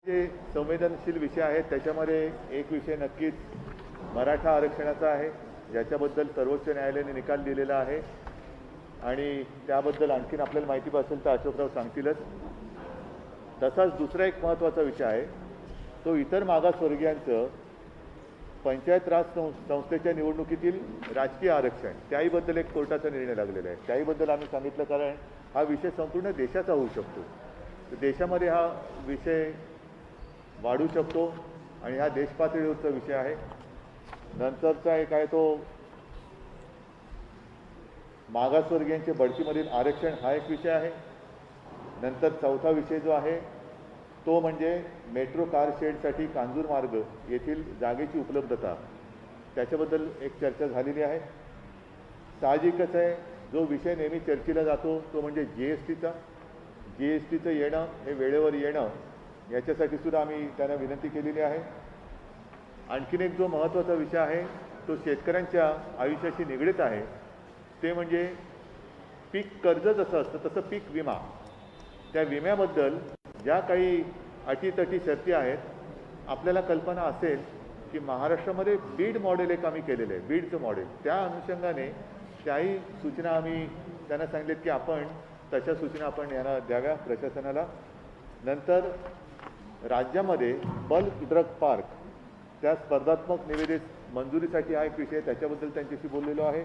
जे संवेदनशील विषय आहेत त्याच्यामध्ये एक विषय नक्कीच मराठा आरक्षणाचा आहे, ज्याच्याबद्दल सर्वोच्च न्यायालयाने निकाल दिलेला आहे आणि त्याबद्दल आणखीन आपल्याला माहिती असेल तर अशोकराव सांगतीलच. तसाच दुसरा एक महत्त्वाचा विषय आहे तो इतर मागासवर्गीयांचं पंचायत राज संस्थेच्या निवडणुकीतील राजकीय आरक्षण, त्याहीबद्दल एक कोर्टाचा निर्णय लागलेला आहे. त्याहीबद्दल आम्ही सांगितलं, कारण हा विषय संपूर्ण देशाचा होऊ शकतो. तर देशामध्ये हा विषय वाढू शकतो आणि हा देशपातळीवरचा विषय आहे. नंतरचा एक आहे तो मागासवर्गीयांचे बढतीमधील आरक्षण, हा एक विषय आहे. नंतर चौथा विषय जो आहे तो म्हणजे मेट्रो कार शेडसाठी कांजूर मार्ग येथील जागेची उपलब्धता, त्याच्याबद्दल एक चर्चा झालेली आहे. साहजिकच आहे, जो विषय नेहमी चर्चेला जातो तो म्हणजे जीएसटीचं येणं, हे वेळेवर येणं, याच्यासाठी सुद्धा आम्ही त्यांना विनंती केलेली आहे. आणखीन एक जो महत्त्वाचा विषय आहे तो शेतकऱ्यांच्या आयुष्याशी निगडीत आहे, ते म्हणजे पीक कर्ज जसं असतं तसं पीक विमा. त्या विम्याबद्दल ज्या काही अटीतटी शर्ती आहेत, आपल्याला कल्पना असेल की महाराष्ट्रामध्ये बीड मॉडेल एक आम्ही केलेलं आहे, बीडचं मॉडेल. त्या अनुषंगाने त्याही सूचना आम्ही त्यांना सांगितलेत की आपण तशा सूचना आपण यांना द्याव्या प्रशासनाला. नंतर राज्यामध्ये बल्क ड्रग पार्क, त्या स्पर्धात्मक निविदेस मंजुरीसाठी हा एक विषय, त्याच्याबद्दल त्यांच्याशी बोललेलो आहे.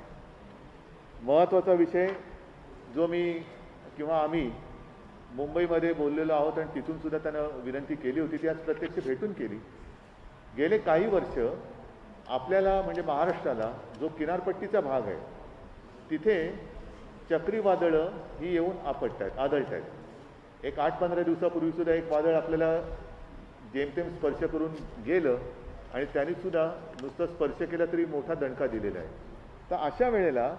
महत्त्वाचा विषय जो मी किंवा आम्ही मुंबईमध्ये बोललेलो आहोत आणि तिथूनसुद्धा त्यांना विनंती केली होती, ती आज प्रत्यक्ष भेटून केली. गेले काही वर्ष आपल्याला म्हणजे महाराष्ट्राला जो किनारपट्टीचा भाग आहे तिथे चक्रीवादळं ही येऊन आदळत आहेत. एक 8-15 दिवसापूर्वीसुद्धा एक वादळ आपल्याला जेमतेम स्पर्श करून गेलं आणि त्यांनीसुद्धा नुसतं स्पर्श केला तरी मोठा दणका दिलेला आहे. तर अशा वेळेला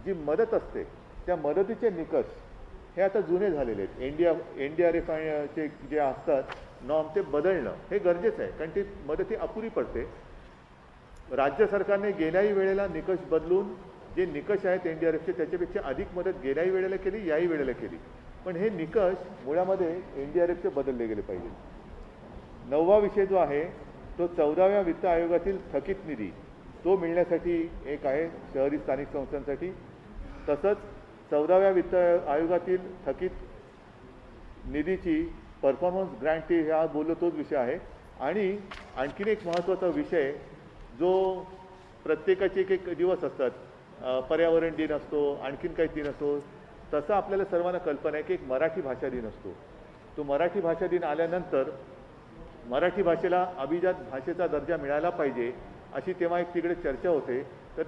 जी मदत असते त्या मदतीचे निकष हे आता जुने झालेले आहेत. NDRF चे जे असतात नॉर्म ते बदलणं हे गरजेचं आहे, कारण ती मदत ही अपुरी पडते. राज्य सरकारने गेल्याही वेळेला निकष बदलून जे निकष आहेत NDRFचे त्याच्यापेक्षा अधिक मदत गेल्याही वेळेला केली, याही वेळेला केली, पण हे निकष मुळामध्ये NDRFचे बदलले गेले पाहिजे. 9वा विषय जो आहे तो 14व्या वित्त आयोगातील थकीत निधी, तो मिळण्यासाठी एक आहे शहरी स्थानिक संस्थांसाठी. तसंच 14व्या वित्त आयोगातील थकीत निधीची परफॉर्मन्स ग्रँटी, हा बोललो तोच विषय आहे. आणि आणखीन एक महत्त्वाचा विषय जो प्रत्येकाचे एक दिवस असतात, पर्यावरण दिन असतो, आणखीन काही दिन असतो, तसं आपल्याला सर्वांना कल्पना आहे की एक मराठी भाषा दिन असतो. तो मराठी भाषा दिन आल्यानंतर मराठी भाषेला अभिजात भाषेचा दर्जा मिळाला पाहिजे अशी तेव्हा एक तिकडे चर्चा होते. तर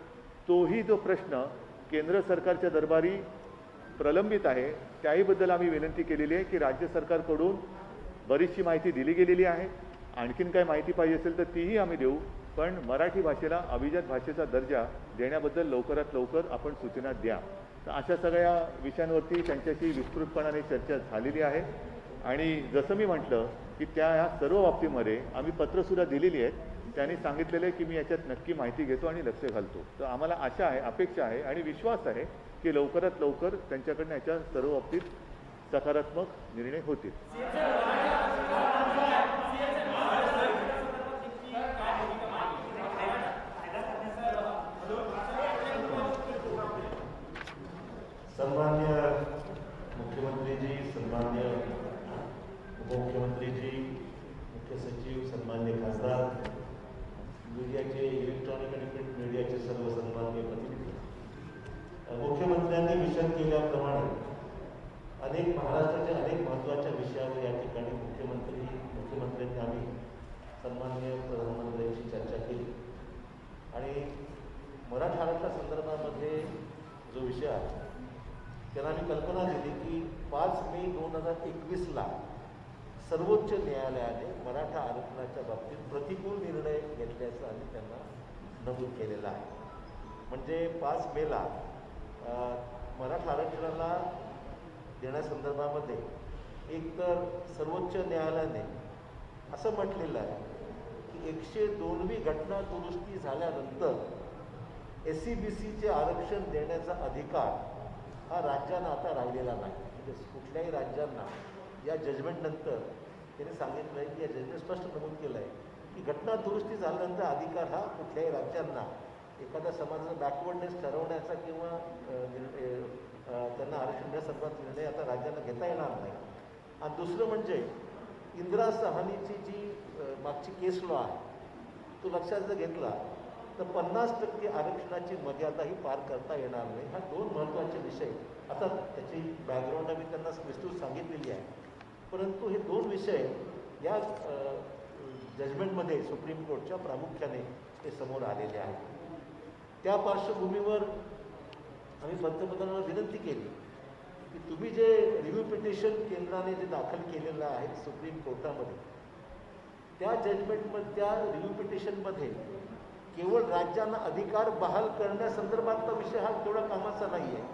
तोही जो प्रश्न केंद्र सरकारच्या दरबारी प्रलंबित आहे, त्याहीबद्दल आम्ही विनंती केलेली आहे की राज्य सरकारकडून बरीचशी माहिती दिली गेलेली आहे. आणखीन काय माहिती पाहिजे असेल तर तीही आम्ही देऊ, पण मराठी भाषेला अभिजात भाषेचा दर्जा देण्याबद्दल लवकरात लवकर आपण सूचना द्या. तर अशा सगळ्या विषयांवरती त्यांच्याशी विस्तृतपणाने चर्चा झालेली आहे. आणि जसं मी म्हटलं की ह्या सर्व बाबतीमध्ये आम्ही पत्रसुद्धा दिलेली आहेत. त्यांनी सांगितलेलं आहे की मी याच्यात नक्की माहिती घेतो आणि लक्ष घालतो. तर आम्हाला आशा आहे, अपेक्षा आहे आणि विश्वास आहे की लवकरात लवकर त्यांच्याकडनं याच्या सर्व बाबतीत सकारात्मक निर्णय होतील. सन्मान्य मुख्यमंत्रीजी, सन्मान्य उपमुख्यमंत्रीजी, मुख्य सचिव, सन्मान्य खासदार, मीडियाचे, इलेक्ट्रॉनिक आणि प्रिंट मीडियाचे सर्व सन्मान्य प्रतिनिधी, मुख्यमंत्र्यांनी विषद केल्याप्रमाणे महाराष्ट्राच्या अनेक महत्त्वाच्या विषयावर या ठिकाणी मुख्यमंत्र्यांनी आम्ही सन्माननीय प्रधानमंत्र्यांची चर्चा केली. आणि मराठा आरक्षणासंदर्भामध्ये जो विषय आहे त्यांना आम्ही कल्पना दिली की 5 मे 2021ला सर्वोच्च न्यायालयाने मराठा आरक्षणाच्या बाबतीत प्रतिकूल निर्णय घेतल्याचं आम्ही त्यांना नमूद केलेलं आहे. म्हणजे 5 मेला मराठा आरक्षणाला देण्यासंदर्भामध्ये एकतर सर्वोच्च न्यायालयाने असं म्हटलेलं आहे की 102वी घटना दुरुस्ती झाल्यानंतर SCBCचे आरक्षण देण्याचा अधिकार हा राज्यांना आता राहिलेला नाही. म्हणजे कुठल्याही राज्यांना या जजमेंटनंतर त्यांनी सांगितलं आहे की या जजने स्पष्ट नमूद केलं आहे की घटना दुरुस्ती झाल्यानंतर अधिकार हा कुठल्याही राज्यांना एखाद्या समाजाचा बॅकवर्डनेस ठरवण्याचा किंवा त्यांना आरक्षण देण्यासंदर्भात निर्णय आता राज्यांना घेता येणार नाही. आणि दुसरं म्हणजे इंदिरा सहानीची जी मागची केस लॉ आहे तो लक्षात जर घेतला तर 50% आरक्षणाची मर्यादाही पार करता येणार नाही. हा दोन महत्त्वाचे विषय. आता त्याची बॅकग्राऊंड आम्ही त्यांना विस्तृत सांगितलेली आहे, परंतु हे दोन विषय या जजमेंटमध्ये सुप्रीम कोर्टच्या प्रामुख्याने ते समोर आलेले आहेत. त्या पार्श्वभूमीवर आम्ही पंतप्रधानांना विनंती केली की तुम्ही जे रिव्ह्यू पिटिशन केंद्राने जे दाखल केलेलं आहे सुप्रीम कोर्टामध्ये, त्या जजमेंटमध्ये त्या रिव्ह्यू पिटिशनमध्ये केवळ राज्यांना अधिकार बहाल करण्यासंदर्भातला विषय हा तेवढा कामाचा नाही आहे.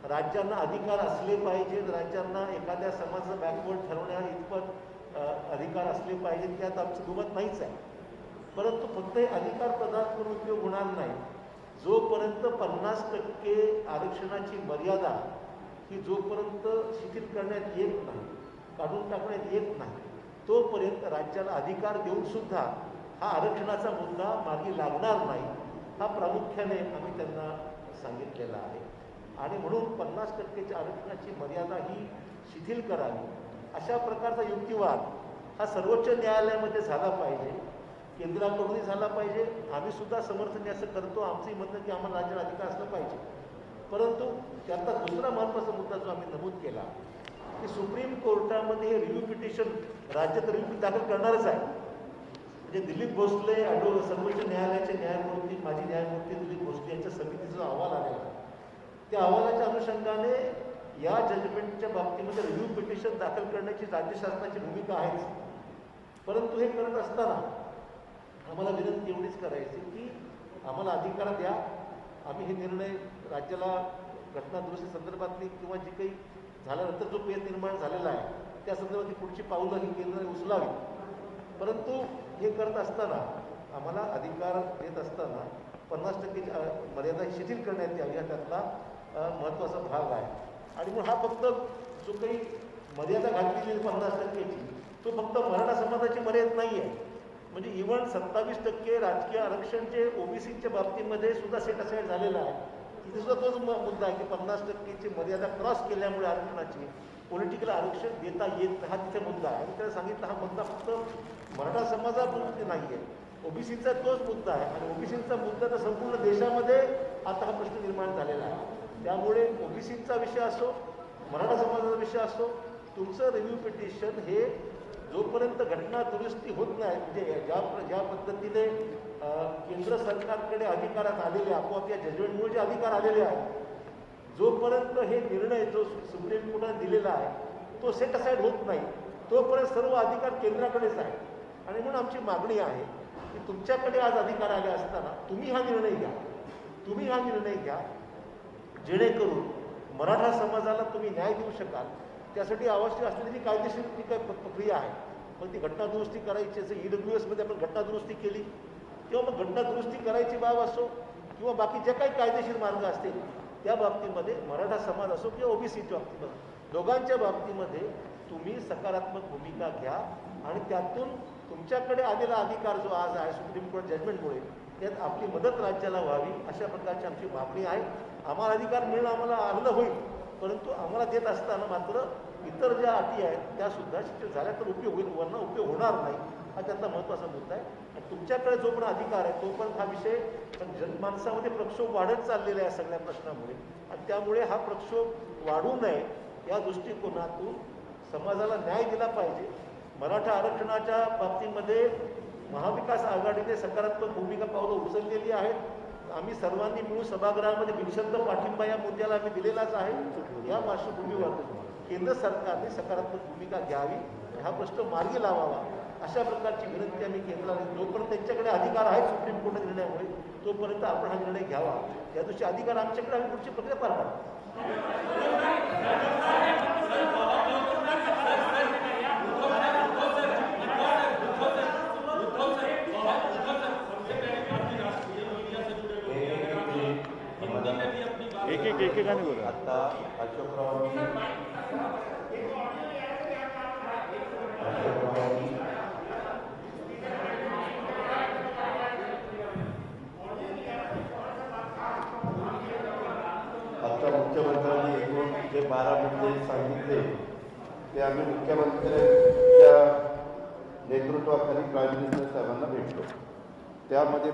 राज्यांना अधिकार असले पाहिजेत, राज्यांना एखाद्या समाजाचं बॅकवर्ड ठरवण्या इतपत अधिकार असले पाहिजेत त्यात आमचं दुमत नाहीच आहे. परंतु फक्त हे अधिकार प्रदान करून उपयोग होणार नाही. जोपर्यंत 50% आरक्षणाची मर्यादा ही जोपर्यंत शिथिल करण्यात येत नाही, काढून टाकण्यात येत नाही, तोपर्यंत राज्याला अधिकार देऊनसुद्धा हा आरक्षणाचा मुद्दा मार्गी लागणार नाही. हा प्रामुख्याने आम्ही त्यांना सांगितलेला आहे. आणि म्हणून 50% आरक्षणाची मर्यादा ही शिथिल करावी अशा प्रकारचा युक्तिवाद हा सर्वोच्च न्यायालयामध्ये झाला पाहिजे, केंद्राकडूनही झाला पाहिजे. आम्ही सुद्धा समर्थन असं करतो, आमचंही म्हणणं की आम्हाला राज्याला अधिकार असला पाहिजे. परंतु त्यातला दुसरा महत्त्वाचा मुद्दा जो आम्ही नमूद केला की सुप्रीम कोर्टामध्ये हे रिव्ह्यू पिटिशन राज्यात रिव्ह्यू दाखल करणारच आहे. म्हणजे दिलीप भोसले सर्वोच्च न्यायालयाचे न्यायमूर्ती माजी न्यायमूर्ती दिलीप भोसले यांच्या समितीचा जो अहवाल आलेला त्या अहवालाच्या अनुषंगाने या जजमेंटच्या बाबतीमध्ये रिव्ह्यू पिटिशन दाखल करण्याची राज्य शासनाची भूमिका आहेच. परंतु हे करत असताना आम्हाला विनंती एवढीच करायची की आम्हाला अधिकार द्या. आम्ही हे निर्णय राज्याला घटना दुरुस्ती संदर्भातली किंवा जी काही झाल्यानंतर जो पेच निर्माण झालेला आहे त्या संदर्भातली पुढची पाऊलं ही केंद्राने उचलावी. परंतु हे करत असताना आम्हाला अधिकार देत असताना 50% मर्यादा शिथिल करण्यात यावी हा त्यातला महत्त्वाचा भाग आहे. आणि मग हा फक्त जो काही मर्यादा घातलेली 50%ची तो फक्त मराठा समाजाची मर्यादा नाही आहे. म्हणजे इव्हन 27% राजकीय आरक्षण जे ओबीसीच्या बाबतीमध्ये सुद्धा सेट असाईड झालेलं आहे. तिथे सुद्धा तोच मुद्दा आहे की 50%ची मर्यादा क्रॉस केल्यामुळे आरक्षणाची पॉलिटिकल आरक्षण देता येत नाही, हा तिथे मुद्दा आहे. आणि त्याला सांगितलं हा मुद्दा फक्त मराठा समाजापुरते नाही आहे, ओबीसीचा तोच मुद्दा आहे. आणि ओबीसीचा मुद्दा तर संपूर्ण देशामध्ये आता हा प्रश्न निर्माण झालेला आहे. त्यामुळे ओबीसीचा विषय असो, मराठा समाजाचा विषय असो, तुमचं रिव्ह्यू पिटिशन हे जोपर्यंत घटना दुरुस्ती होत नाही, म्हणजे ज्या पद्धतीने केंद्र सरकारकडे अधिकारात आलेले आपोआप या जजमेंटमुळे जे अधिकार आलेले आहेत, जोपर्यंत हे निर्णय जो सुप्रीम कोर्टाने दिलेला आहे तो सेट असाईड होत नाही तोपर्यंत सर्व अधिकार केंद्राकडेच आहे. आणि म्हणून आमची मागणी आहे की तुमच्याकडे आज अधिकार आले असताना तुम्ही हा निर्णय घ्या जेणेकरून मराठा समाजाला तुम्ही न्याय देऊ शकाल. त्यासाठी आवश्यक असलेली जी कायदेशीर जी काही प्रक्रिया आहे, मग ती घटना दुरुस्ती करायची, जसं EWSमध्ये आपण घटना दुरुस्ती केली किंवा मग घटना दुरुस्ती करायची बाब असो किंवा बाकी जे काही कायदेशीर मार्ग असतील त्या बाबतीमध्ये मराठा समाज असो किंवा ओबीसीच्या बाबतीमध्ये दोघांच्या बाबतीमध्ये तुम्ही सकारात्मक भूमिका घ्या आणि त्यातून तुमच्याकडे आलेला अधिकार जो आज आहे सुप्रीम कोर्ट जजमेंटमुळे त्यात आपली मदत राज्याला व्हावी अशा प्रकारची आमची मागणी आहे. आम्हाला अधिकार मिळणं आम्हाला आनंद होईल, परंतु आम्हाला देत असताना मात्र इतर ज्या अटी आहेत त्यासुद्धा शिथिल झाल्या तर उपयोग होईल, वरनं उपयोग होणार नाही, हा त्यातला महत्त्वाचा मुद्दा आहे. आणि तुमच्याकडे जो पण अधिकार आहे तो पण हा विषय जनमानसामध्ये प्रक्षोभ वाढत चाललेला आहे सगळ्या प्रश्नामुळे. आणि त्यामुळे हा प्रक्षोभ वाढू नये या दृष्टिकोनातून समाजाला न्याय दिला पाहिजे. मराठा आरक्षणाच्या बाबतीमध्ये महाविकास आघाडीने सकारात्मक भूमिका पावलं उचललेली आहेत. आम्ही सर्वांनी मिळून सभागृहामध्ये बिनशर्त पाठिंबा या मुद्द्याला आम्ही दिलेलाच आहे. या पार्श्वभूमीवर केंद्र सरकारने सकारात्मक भूमिका घ्यावी, हा प्रश्न मार्गी लावावा अशा प्रकारची विनंती आम्ही केंद्राला. जोपर्यंत त्यांच्याकडे अधिकार आहेत सुप्रीम कोर्ट निर्णयामुळे तोपर्यंत आपण हा निर्णय घ्यावा. या दिवशी अधिकार आमच्याकडे आम्ही पुढची प्रक्रिया पार पाडू. एक गाने बोला आता अशोकराव जे सांगितले ते आम्ही मुख्यमंत्र्यांच्या नेतृत्वाखाली प्राईम मिनिस्टर साहेबांना भेटलो. त्यामध्ये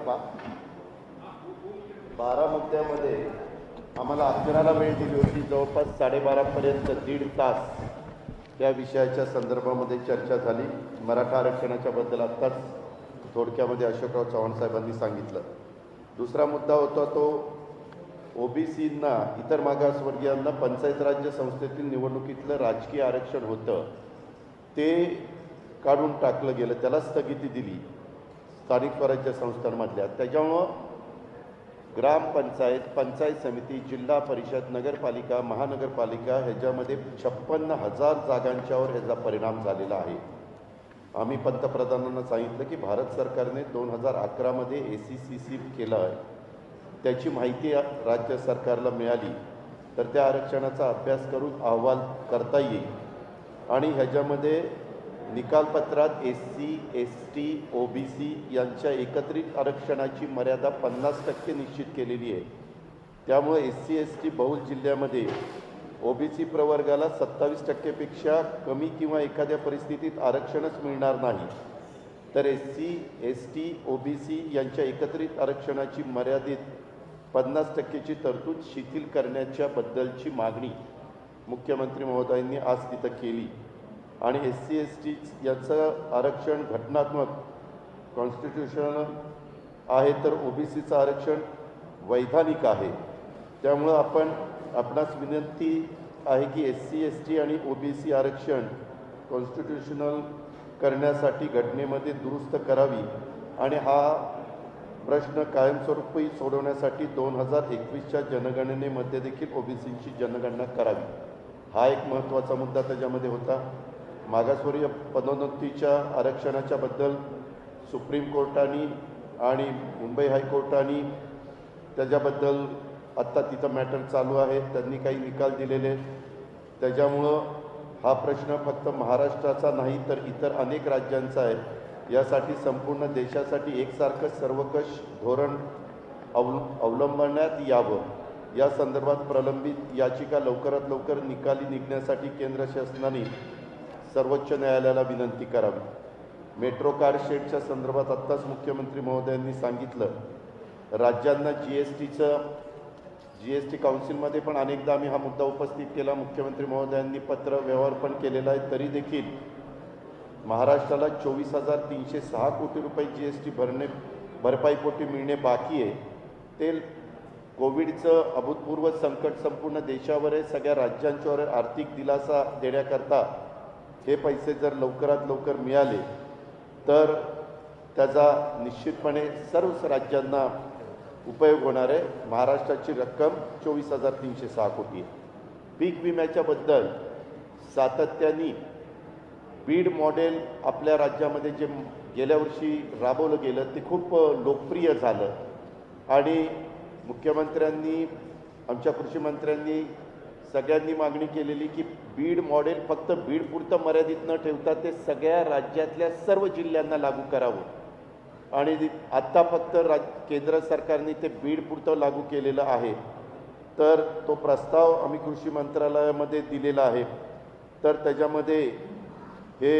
12 मुद्द्यामध्ये आम्हाला 11ला वेळ दिली होती. जवळपास 12:30पर्यंत 1.5 तास या विषयाच्या संदर्भामध्ये चर्चा झाली. मराठा आरक्षणाच्याबद्दल आत्ताच थोडक्यामध्ये अशोकराव चव्हाण साहेबांनी सांगितलं. दुसरा मुद्दा होता तो ओबीसींना, इतर मागासवर्गीयांना पंचायत राज्य संस्थेतील निवडणुकीतलं राजकीय आरक्षण होतं ते काढून टाकलं गेलं, त्याला स्थगिती दिली स्थानिक स्वराज्य संस्थांमधल्या. त्याच्यामुळं ग्रामपंचायत, पंचायत समिती, जिल्हा परिषद, नगरपालिका, महानगरपालिका ह्याच्यामध्ये 56,000 जागांच्यावर ह्याचा परिणाम झालेला आहे. आम्ही पंतप्रधानांना सांगितलं की भारत सरकारने 2011मध्ये ACCC केलं आहे, त्याची माहिती राज्य सरकारला मिळाली तर त्या आरक्षणाचा अभ्यास करून अहवाल करता येईल. आणि ह्याच्यामध्ये निकालपत्रात SC, ST, OBC यांच्या एकत्रित आरक्षणाची मर्यादा 50% निश्चित केलेली आहे. त्यामुळे SC, ST बहुल जिल्ह्यामध्ये OBC प्रवर्गाला 27% कमी किंवा एखाद्या परिस्थितीत आरक्षणच मिळणार नाही. तर SC, ST, OBC यांच्या एकत्रित आरक्षणाची मर्यादित 50%ची तरतूद शिथिल करण्याच्या बद्दलची मागणी मुख्यमंत्री महोदयांनी आज तिथं केली. आणि SC, ST याचं आरक्षण घटनात्मक कॉन्स्टिट्यूशनल आहे, तर OBCचं आरक्षण वैधानिक आहे. त्यामुळं आपणास विनंती आहे की SC, ST आणि OBC आरक्षण कॉन्स्टिट्यूशनल करण्यासाठी घटनेमध्ये दुरुस्त करावी आणि हा प्रश्न कायमस्वरूपी सोडवण्यासाठी 2021च्या जनगणनेमध्ये देखील OBCची जनगणना करावी. हा एक महत्त्वाचा मुद्दा त्याच्यामध्ये होता. मागासवर्गीय पदोन्नतीच्या आरक्षणाच्या बद्दल सुप्रीम कोर्टाने आणि मुंबई हायकोर्टाने त्याच्याबद्दल आत्ता तिथं मॅटर चालू आहे, त्यांनी काही निकाल दिलेले. त्याच्यामुळं हा प्रश्न फक्त महाराष्ट्राचा नाही तर इतर अनेक राज्यांचा आहे. यासाठी संपूर्ण देशासाठी एकसारखं सर्वकष धोरण अवलंबण्यात यावं. या संदर्भात प्रलंबित याचिका लवकरात लवकर निकाली निघण्यासाठी केंद्र शासनाने सर्वोच्च न्यायालयाला विनंती करावी. मेट्रो कार शेडच्या संदर्भात आत्ताच मुख्यमंत्री महोदयांनी सांगितलं, राज्यांना GST काउन्सिलमध्ये पण अनेकदा आम्ही हा मुद्दा उपस्थित केला. मुख्यमंत्री महोदयांनी पत्र व्यवहार पण केलेला आहे. तरी देखील महाराष्ट्राला 24,306 कोटी रुपये GST भरपाईपोटी मिळणे बाकी आहे. ते कोविडचं अभूतपूर्व संकट संपूर्ण देशावर आहे, सगळ्या राज्यांच्यावर आर्थिक दिलासा देण्याकरता हे पैसे जर लवकरात लवकर मिळाले तर त्याचा निश्चितपणे सर्वच राज्यांना उपयोग होणार आहे. महाराष्ट्राची रक्कम 24,306 कोटी आहे. पीक विम्याच्याबद्दल सातत्याने बीड मॉडेल आपल्या राज्यामध्ये जे गेल्या वर्षी राबवलं गेलं ते खूप लोकप्रिय झालं आणि मुख्यमंत्र्यांनी, आमच्या कृषी मंत्र्यांनी सगळ्यांनी मागणी केलेली की बीड मॉडेल फक्त बीडपुरतं मर्यादित न ठेवता ते सगळ्या राज्यातल्या सर्व जिल्ह्यांना लागू करावं. आणि आत्ता फक्त केंद्र सरकारने ते बीडपुरतं लागू केलेलं आहे. तर तो प्रस्ताव आम्ही कृषी मंत्रालयामध्ये दिलेला आहे. तर त्याच्यामध्ये हे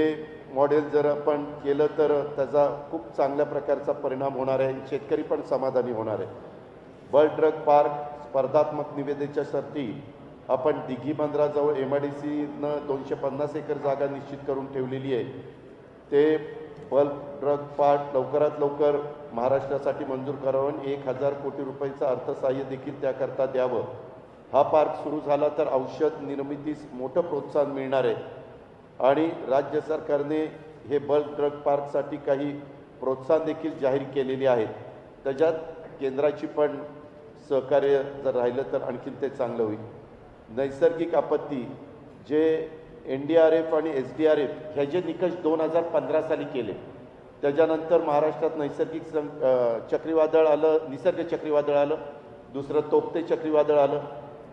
मॉडेल जर आपण केलं तर त्याचा खूप चांगल्या प्रकारचा परिणाम होणार आहे. शेतकरी पण समाधानी होणार आहे. बल्क ड्रग पार्क स्पर्धात्मक निविदेच्या शर्ती आपण दिघी बंदराजवळ MIDCनं 250 एकर जागा निश्चित करून ठेवलेली आहे. ते बल्क ड्रग पार्क लवकरात लवकर महाराष्ट्रासाठी मंजूर करावं. 1,000 कोटी रुपयाचं अर्थसहाय्य देखील त्याकरता द्यावं. हा पार्क सुरू झाला तर औषध निर्मितीस मोठं प्रोत्साहन मिळणार आहे आणि राज्य सरकारने हे बल्क ड्रग पार्कसाठी काही प्रोत्साहन देखील जाहीर केलेली आहेत. त्याच्यात केंद्राची पण सहकार्य जर राहिलं तर आणखीन ते चांगलं होईल. नैसर्गिक आपत्ती जे NDRF आणि SDRF ह्या जे निकष 2015 साली केले, त्याच्यानंतर महाराष्ट्रात नैसर्गिक चक्रीवादळ आलं, निसर्ग चक्रीवादळ आलं, दुसरं तोक्ते चक्रीवादळ आलं.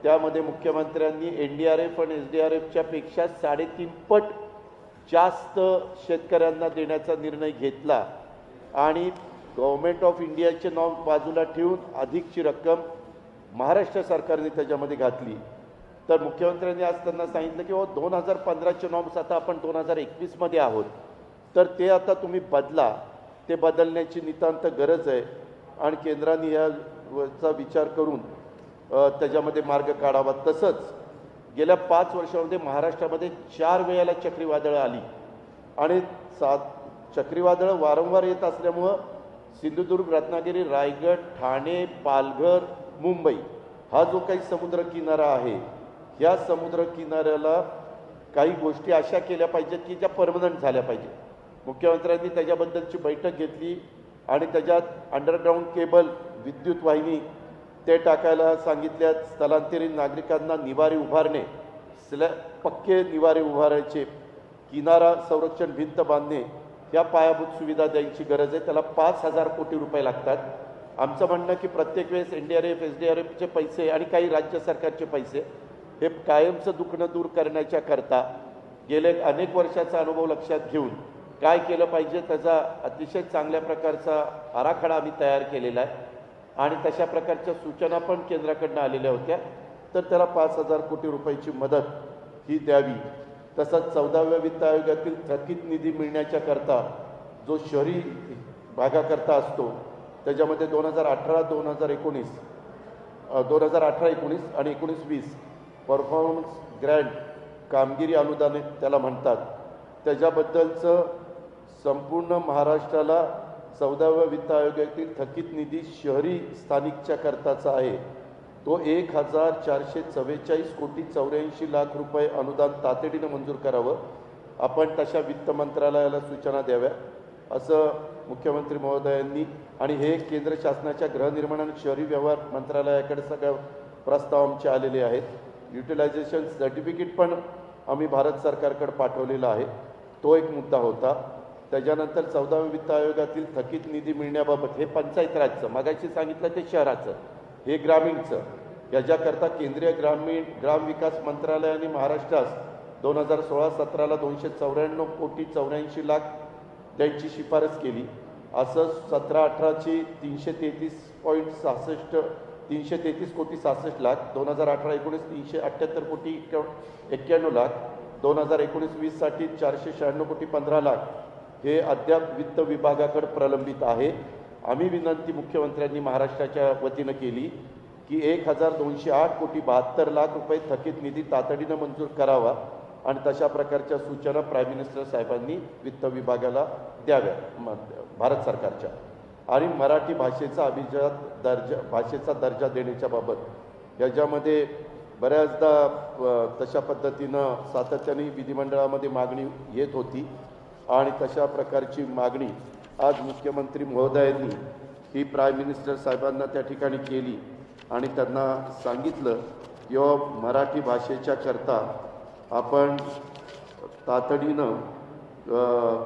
त्यामध्ये मुख्यमंत्र्यांनी NDRF आणि SDRFच्या पेक्षा 3.5 पट जास्त शेतकऱ्यांना देण्याचा निर्णय घेतला आणि गव्हर्नमेंट ऑफ इंडियाचे नाव बाजूला ठेवून अधिकची रक्कम महाराष्ट्र सरकारने त्याच्यामध्ये घातली. तर मुख्यमंत्र्यांनी आज त्यांना सांगितलं की 2015चे नॉर्म्स आता आपण 2021मध्ये आहोत, तर ते आता तुम्ही बदला. ते बदलण्याची नितांत गरज आहे आणि केंद्राने याचा विचार करून त्याच्यामध्ये मार्ग काढावा. तसंच गेल्या 5 वर्षामध्ये महाराष्ट्रामध्ये 4 वेळेला चक्रीवादळं आली आणि चक्रीवादळं वारंवार येत असल्यामुळं सिंधुदुर्ग, रत्नागिरी, रायगड, ठाणे, पालघर, मुंबई हा जो काही समुद्रकिनारा आहे, या समुद्रकिनाऱ्याला काही गोष्टी अशा केल्या पाहिजेत की ज्या परमनंट झाल्या पाहिजेत. मुख्यमंत्र्यांनी त्याच्याबद्दलची बैठक घेतली आणि त्याच्यात अंडरग्राऊंड केबल, विद्युत वाहिनी ते टाकायला सांगितल्यात. स्थलांतरित नागरिकांना निवारे उभारणे, पक्के निवारे उभारायचे, किनारा संरक्षण भिंत बांधणे, या पायाभूत सुविधा द्यायची गरज आहे. त्याला 5,000 कोटी रुपये लागतात. आमचं म्हणणं की प्रत्येक वेळेस NDRF, SDRFचे पैसे आणि काही राज्य सरकारचे पैसे हे कायमचं दुखणं दूर करण्याच्या करता गेले अनेक वर्षाचा अनुभव लक्षात घेऊन काय केलं पाहिजे त्याचा अतिशय चांगल्या प्रकारचा आराखडा आम्ही तयार केलेला आहे आणि तशा प्रकारच्या सूचना पण केंद्राकडून आलेल्या होत्या. तर त्याला 5,000 कोटी रुपयाची मदत ही द्यावी. तसंच 14व्या वित्त आयोगातील थकीत निधी मिळण्याच्या करता जो शहरी भागाकरता असतो त्याच्यामध्ये 2018-19 आणि 19-20 परफॉर्मन्स ग्रँट कामगिरी अनुदान त्याला म्हणतात, त्याच्याबद्दलचं संपूर्ण महाराष्ट्राला 14व्या वित्त आयोगातील थकीत निधी शहरी स्थानिकच्या करताचा आहे. तो 1,444 कोटी 84 लाख रुपये अनुदान तातडीनं मंजूर करावं. आपण तशा वित्त मंत्रालयाला सूचना द्याव्या असं मुख्यमंत्री महोदयांनी आणि हे केंद्र शासनाच्या गृहनिर्माण आणि शहरी व्यवहार मंत्रालयाकडे सगळ्या प्रस्ताव आमचे आलेले आहेत. युटिलायझेशन सर्टिफिकेट पण आम्ही भारत सरकारकडे पाठवलेला आहे. तो एक मुद्दा होता. त्याच्यानंतर 14व्या वित्त आयोगातील थकीत निधी मिळण्याबाबत हे पंचायत राजचं, मागाशी सांगितलं ते शहराचं, हे ग्रामीणचं, याच्याकरता केंद्रीय ग्रामविकास मंत्रालयाने महाराष्ट्रास 2016-17ला 294 कोटी 84 लाख द्यायची शिफारस केली. असं 17-18ची 333 कोटी 66 लाख, 2018-19 378 कोटी 91 लाख, 2019-20 साठी 496 कोटी 15 लाख हे अद्याप वित्त विभागाकडे प्रलंबित आहे. आम्ही विनंती मुख्यमंत्र्यांनी महाराष्ट्राच्या वतीनं केली की 1,208 कोटी 72 लाख रुपये थकीत निधी तातडीनं मंजूर करावा आणि तशा प्रकारच्या सूचना प्राईम मिनिस्टर साहेबांनी वित्त विभागाला द्याव्या भारत सरकारच्या. आणि मराठी भाषेचा भाषेचा दर्जा देण्याच्या बाबत याच्यामध्ये बऱ्याचदा तशा पद्धतीनं सातत्याने विधिमंडळामध्ये मागणी येत होती आणि तशा प्रकारची मागणी आज मुख्यमंत्री महोदयांनी ही प्राईम मिनिस्टर साहेबांना त्या ठिकाणी केली आणि त्यांना सांगितलं की मराठी भाषेच्या करता आपण तातडीनं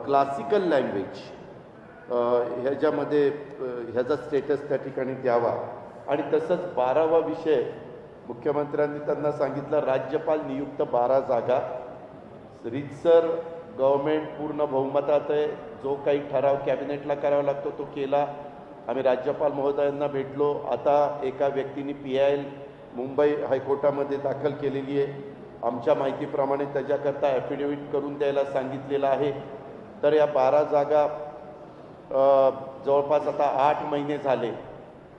क्लासिकल लँग्वेज ह्याच्यामध्ये ह्याचा स्टेटस त्या ठिकाणी द्यावा. आणि तसंच 12वा विषय मुख्यमंत्र्यांनी त्यांना सांगितलं, राज्यपाल नियुक्त 12 जागा, रीतसर गव्हर्मेंट पूर्ण बहुमतात आहे, जो काही ठराव कॅबिनेटला करावा लागतो तो केला. आम्ही राज्यपाल महोदयांना भेटलो. आता एका व्यक्तीने PIL मुंबई हायकोर्टामध्ये दाखल केलेली आहे. आमच्या माहितीप्रमाणे त्याच्याकरता ॲफिडेव्हिट करून द्यायला सांगितलेलं आहे. तर या 12 जागा जवळपास आता 8 महिने झाले.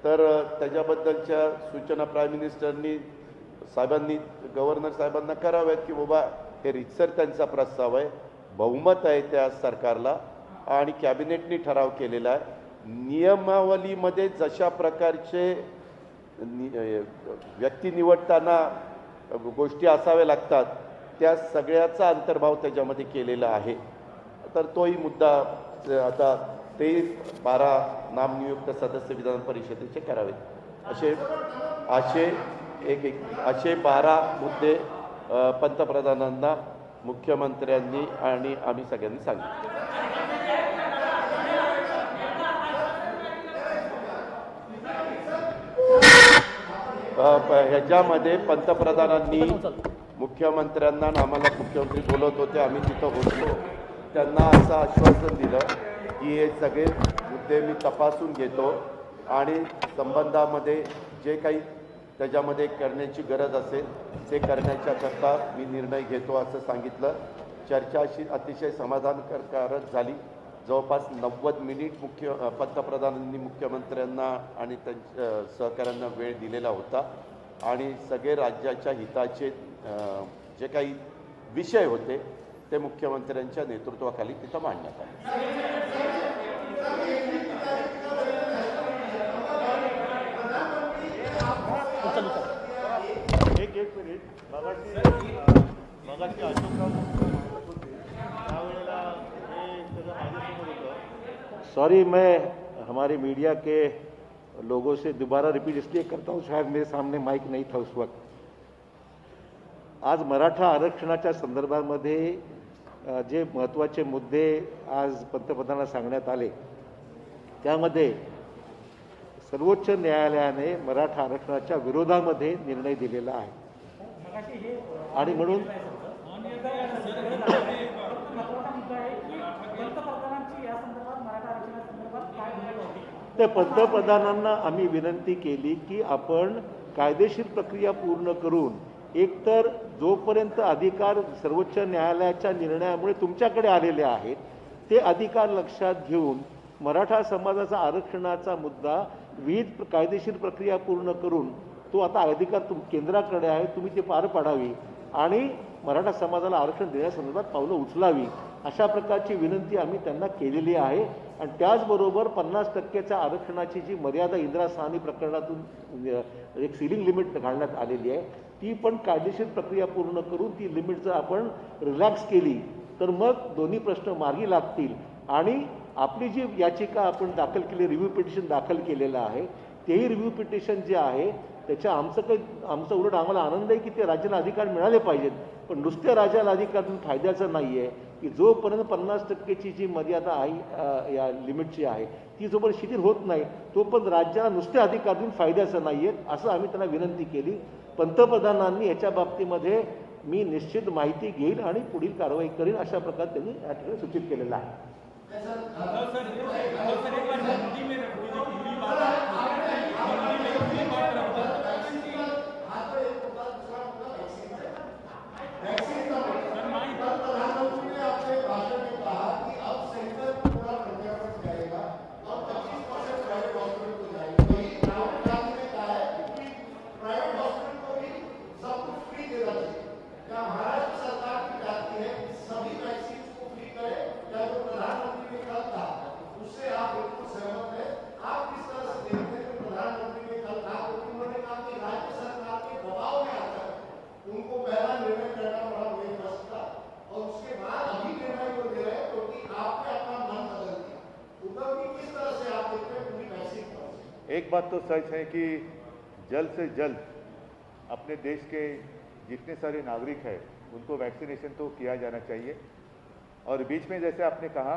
तर त्याच्याबद्दलच्या सूचना प्राईम मिनिस्टरनी साहेबांनी गव्हर्नर साहेबांना कराव्यात की बाबा हे रीतसर त्यांचा प्रस्ताव आहे, बहुमत आहे त्या सरकारला आणि कॅबिनेटने ठराव केलेला आहे. नियमावलीमध्ये जशा प्रकारचे व्यक्ती निवडताना गोष्टी असाव्या लागतात त्या सगळ्याचा अंतर्भाव त्याच्यामध्ये केलेला आहे. तर तोही मुद्दा आता ते 12 नामनियुक्त सदस्य विधान परिषदेचे करावेत. असे 12 मुद्दे पंतप्रधानांना मुख्यमंत्र्यांनी आणि आम्ही सगळ्यांनी सांगितले. ह्याच्यामध्ये पंतप्रधानांनी मुख्यमंत्र्यांना आम्हाला मुख्यमंत्री बोलत होते, आम्ही तिथं होतो, त्यांना असं आश्वासन दिलं की हे सगळे मुद्दे मी तपासून घेतो आणि संबंधामध्ये जे काही त्याच्यामध्ये करण्याची गरज असेल ते करण्याच्याकरता मी निर्णय घेतो असं सांगितलं. चर्चा अशी अतिशय समाधानकारक झाली. जवळपास 90 मिनिट पंतप्रधानांनी मुख्यमंत्र्यांना आणि त्यांच्या सहकाऱ्यांना वेळ दिलेला होता आणि सगळे राज्याच्या हिताचे जे काही विषय होते ते मुख्यमंत्र्यांच्या नेतृत्वाखाली तिथं मांडण्यात आले. एक मिनिट मगाशी अशोकराव त्यावेळेला हे सगळं माझ्यासमोर होतं. सॉरी, मैं हमारे मीडिया के लोगों से दोबारा रिपीट इसलिए करता हूँ, शायद मेरे सामने माइक नहीं था उस वक्त. आज मराठा आरक्षणाच्या संदर्भामध्ये जे महत्त्वाचे मुद्दे आज पंतप्रधानांना सांगण्यात आले त्यामध्ये सर्वोच्च न्यायालयाने मराठा आरक्षणाच्या विरोधामध्ये निर्णय दिलेला आहे आणि म्हणून ते पंतप्रधानांना आम्ही विनंती केली की आपण कायदेशीर प्रक्रिया पूर्ण करून एकतर जोपर्यंत अधिकार सर्वोच्च न्यायालयाच्या निर्णयामुळे तुमच्याकडे आलेले आहेत ते अधिकार लक्षात घेऊन मराठा समाजाचा आरक्षणाचा मुद्दा विविध कायदेशीर प्रक्रिया पूर्ण करून तो आता अधिकार केंद्राकडे आहे, तुम्ही ते पार पाडावी आणि मराठा समाजाला आरक्षण देण्यासंदर्भात पावलं उचलावी अशा प्रकारची विनंती आम्ही त्यांना केलेली आहे. आणि त्याचबरोबर 50% आरक्षणाची जी मर्यादा इंदिरा साहनी प्रकरणातून एक सिलिंग लिमिट घालण्यात आलेली आहे ती पण कायदेशीर प्रक्रिया पूर्ण करून ती लिमिट जर आपण रिलॅक्स केली तर मग दोन्ही प्रश्न मार्गी लागतील आणि आपली जी याचिका आपण दाखल केली, रिव्ह्यू पिटिशन दाखल केलेलं आहे तेही रिव्ह्यू पिटिशन जे आहे त्याच्या आमचं उलट आम्हाला आनंद आहे की ते राज्याला अधिकार मिळाले पाहिजेत. पण नुसत्या राज्याला अधिकार फायद्याचं नाही आहे की जोपर्यंत 50%ची जी मर्यादा आहे या लिमिटची आहे ती जोपर्यंत शिथिल होत नाही तोपर्यंत राज्याला नुसते अधिकार देऊन फायद्याचं नाही आहेत असं आम्ही त्यांना विनंती केली. पंतप्रधानांनी याच्या बाबतीमध्ये मी निश्चित माहिती घेईल आणि पुढील कारवाई करीन अशा प्रकारे त्यांनी या ठिकाणी सूचित केलेलं आहे. एक बात तो सच है कि जल्द से जल्द अपने देश के जितने सारे नागरिक हैं उनको वैक्सीनेशन तो किया जाना चाहिए. और बीच में जैसे आपने कहा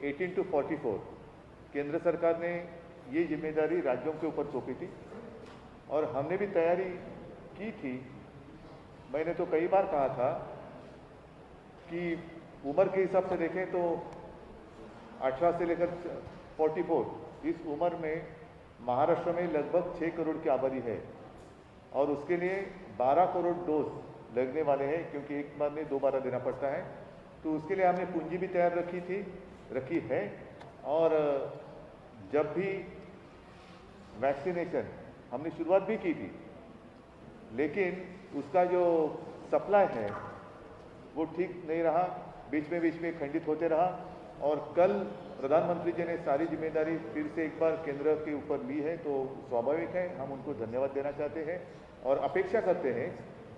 18 to 44 केंद्र सरकार ने ये जिम्मेदारी राज्यों के ऊपर सौंपी थी और हमने भी तैयारी की थी. मैंने तो कई बार कहा था कि उम्र के हिसाब से देखें तो 18 से लेकर 44 इस उम्र में महाराष्ट्र में लगभग 6 करोड़ की आबादी है और उसके लिए 12 करोड़ डोज लगने वाले हैं क्योंकि एक बार में 2 बार देना पड़ता है. तो उसके लिए हमने पूंजी भी तैयार रखी है और जब भी वैक्सीनेशन हमने शुरुआत भी की थी लेकिन उसका जो सप्लाई है वो ठीक नहीं रहा, बीच में खंडित होते रहा और कल प्रधानमंत्री जी ने सारी जिम्मेदारी फिर से एक बार केंद्र के ऊपर ली है तो स्वाभाविक है हम उनको धन्यवाद देना चाहते हैं और अपेक्षा करते हैं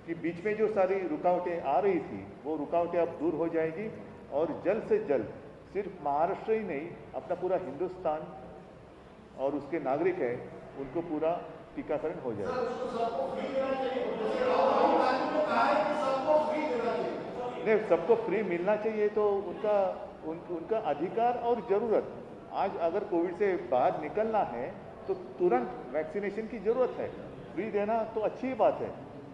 कि बीच में जो सारी रुकावटें आ रही थी वो रुकावटें अब दूर हो जाएगी और जल्द से जल्द सिर्फ महाराष्ट्र ही नहीं अपना पूरा हिंदुस्तान और उसके नागरिक हैं उनको पूरा टीकाकरण हो जाएगा. नहीं, सबको फ्री मिलना चाहिए तो उनका अधिकार और ज़रूरत. आज अगर कोविड से बाहर निकलना है तो तुरंत वैक्सीनेशन की ज़रूरत है. फ्री देना तो अच्छी बात है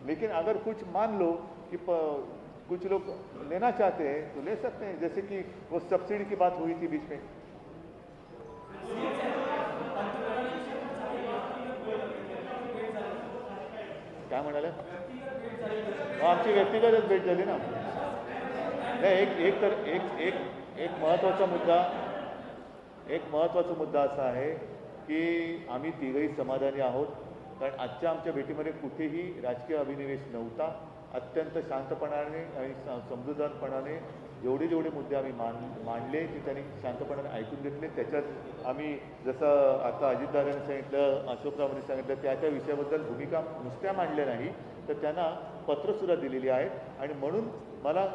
लेकिन अगर कुछ मान लो कि कुछ लोग लेना चाहते हैं तो ले सकते हैं, जैसे कि वो सब्सिडी की बात हुई थी बीच में. काय म्हणाले? आमची व्यक्तिगतच भेट झाली ना. नाही, एक महत्त्वाचा मुद्दा असा आहे की आम्ही तिघही समाधानी आहोत, कारण आजच्या आमच्या भेटीमध्ये कुठेही राजकीय अभिनिवेश नव्हता. अत्यंत शांतपणाने आणि समजूतदारपणाने जेवढे मुद्दे आम्ही मांडले ते त्यांनी शांतपणाने ऐकून घेतले. त्याच्यात आम्ही जसं आता अजितदादांनी सांगितलं, अशोकरावांनी सांगितलं, त्या विषयाबद्दल भूमिका नुसत्या मांडल्या नाही तर त्यांना पत्रसुद्धा दिलेली आहेत. आणि म्हणून मला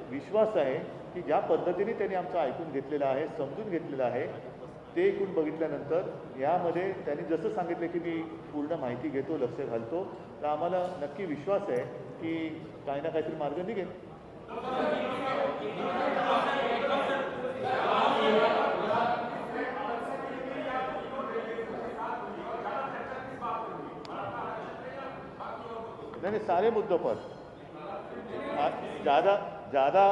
विश्वास आहे की ज्या पद्धतीने त्यांनी आमचं ऐकून घेतलेलं आहे, समजून घेतलेलं आहे, ते ऐकून बघितल्यानंतर यामध्ये त्यांनी जसं सांगितलं की मी पूर्ण माहिती घेतो, लक्ष घालतो, तर आम्हाला नक्की विश्वास आहे की काही ना काहीतरी मार्ग निघेल. नहीं, सारे मुद्दों पर ज़्यादा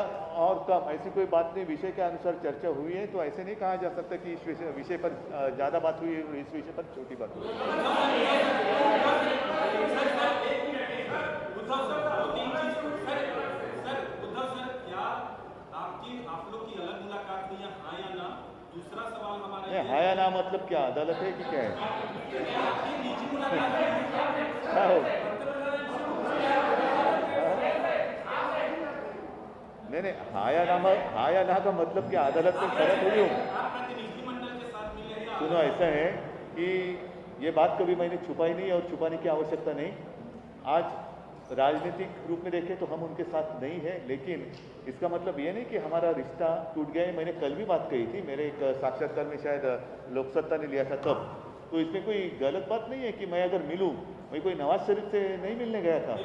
और कम ऐसी कोई बात नहीं. विषय के अनुसार चर्चा हुई है, तो ऐसे नहीं कहा जा सकता कि इस विषय पर ज़्यादा बात हुई, इस विषय पर छोटी बात हुई. हाँ या ना मतलब क्या अदालत है कि क्या है? क्या हो? नहीं, हाँ या ना का मतलब क्या अदालत में खड़ा थोड़ी हो. सुनो, ऐसा है कि ये बात कभी मैंने छुपाई नहीं और छुपाने की आवश्यकता नहीं. आज राजनीतिक रूप में देखें तो हम उनके साथ नहीं है, लेकिन इसका मतलब ये नहीं कि हमारा रिश्ता टूट गया है. मैंने कल भी बात कही थी, मेरे एक साक्षात्कार में शायद लोकसत्ता ने लिया था तब. तो इसमें कोई गलत बात नहीं है कि मैं अगर मिलूँ, मैं कोई नवाज शरीफ से नहीं मिलने गया था,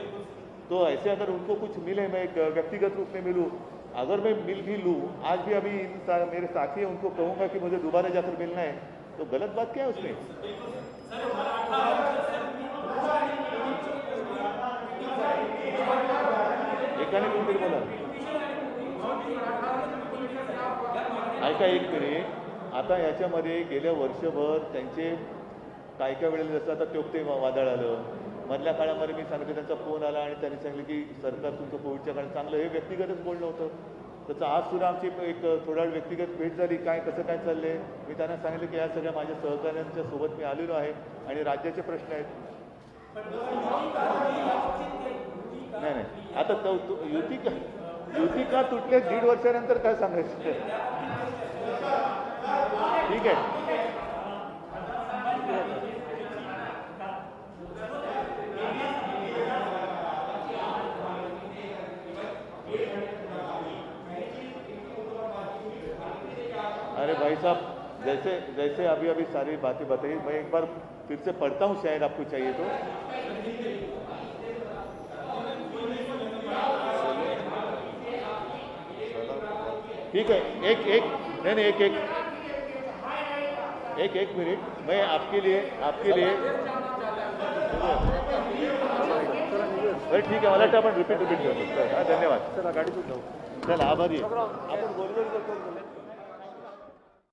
तो ऐसे अगर उनको कुछ मिले, मैं एक व्यक्तिगत रूप में मिलूँ, अगर मैं मिल भी लूँ, आज भी अभी मेरे साथी है उनको कहूँगा कि मुझे दोबारा जाकर मिलना है, तो गलत बात क्या है उसमें? एकाने कोणतरी बोला. ऐका एक मिनिट. आता याच्यामध्ये गेल्या वर्षभर त्यांचे काय वेळेला जसं आता टोकते वादळ आलं, मधल्या काळामध्ये मी सांगितलं त्यांचा फोन आला आणि त्यांनी सांगितलं की सरकार तुमचं कोविडच्या काळात चांगलं, हे व्यक्तिगतच बोलणं होतं. त्याचं आज सुद्धा आमची एक थोडा वेळ व्यक्तिगत भेट झाली. कसं काय चाललंय, मी त्यांना सांगितलं की या सगळ्या माझ्या सहकाऱ्यांच्या सोबत मी आलेलो आहे आणि राज्याचे प्रश्न आहेत. नाही, आता युती का तुटले 1.5 वर्षानंतर काय सांगायचं? ठीक आहे. अरे भाई साहब, जैसे अभी सारी बातें बताई, मैं एक बार फिर से पढ़ता हूँ, शायद आपको चाहिए तो. ठीक है, एक मिनट, मैं आपके लिए बरं ठीक आहे. मला वाटतं आपण रिपीट करतो. हां, धन्यवाद. चला गाडीतून जाऊ. चला, आभारी आहे. आपण बोलतो.